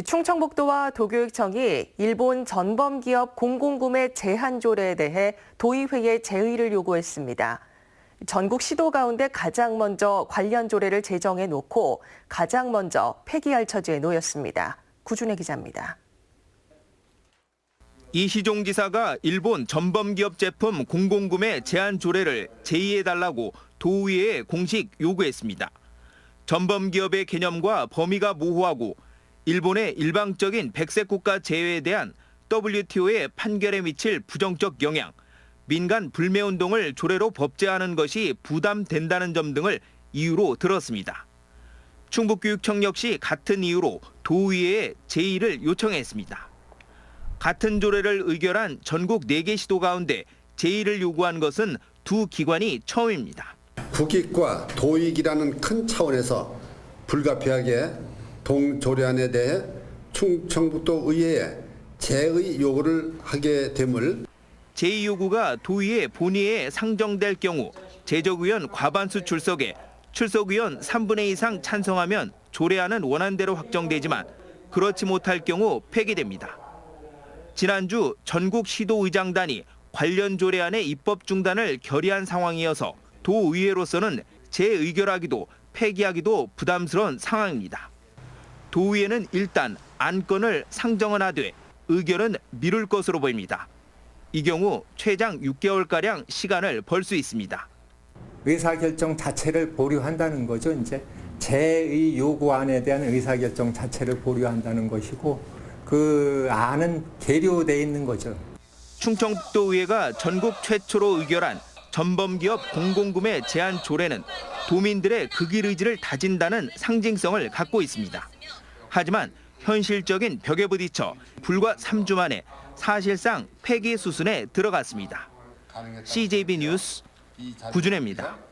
충청북도와 도교육청이 일본 전범기업 공공구매 제한 조례에 대해 도의회에 제의를 요구했습니다. 전국 시도 가운데 가장 먼저 관련 조례를 제정해 놓고 가장 먼저 폐기할 처지에 놓였습니다. 구준혜 기자입니다. 이시종 지사가 일본 전범기업 제품 공공구매 제한 조례를 제의해달라고 도의회에 공식 요구했습니다. 전범기업의 개념과 범위가 모호하고 일본의 일방적인 백색 국가 제외에 대한 WTO의 판결에 미칠 부정적 영향, 민간 불매운동을 조례로 법제하는 것이 부담된다는 점 등을 이유로 들었습니다. 충북교육청 역시 같은 이유로 도의회에 제의를 요청했습니다. 같은 조례를 의결한 전국 4개 시도 가운데 제의를 요구한 것은 두 기관이 처음입니다. 국익과 도익이라는 큰 차원에서 불가피하게 동조례안에 대해 충청북도 의회에 제의 요구를 하게 됨을 제의 요구가 도의회 본회의에 상정될 경우 제적의원 과반수 출석에 출석의원 3분의 2 이상 찬성하면 조례안은 원안대로 확정되지만 그렇지 못할 경우 폐기됩니다. 지난주 전국 시도의장단이 관련 조례안의 입법 중단을 결의한 상황이어서 도의회로서는 재의결하기도 폐기하기도 부담스러운 상황입니다. 도의회는 일단 안건을 상정은 하되 의결은 미룰 것으로 보입니다. 이 경우 최장 6개월가량 시간을 벌 수 있습니다. 의사결정 자체를 보류한다는 거죠. 이제 제의 요구안에 대한 의사결정 자체를 보류한다는 것이고 그 안은 계류돼 있는 거죠. 충청북도의회가 전국 최초로 의결한 전범기업 공공구매 제한 조례는 도민들의 극일 의지를 다진다는 상징성을 갖고 있습니다. 하지만 현실적인 벽에 부딪혀 불과 3주 만에 사실상 폐기 수순에 들어갔습니다. CJB 뉴스 구준혜입니다.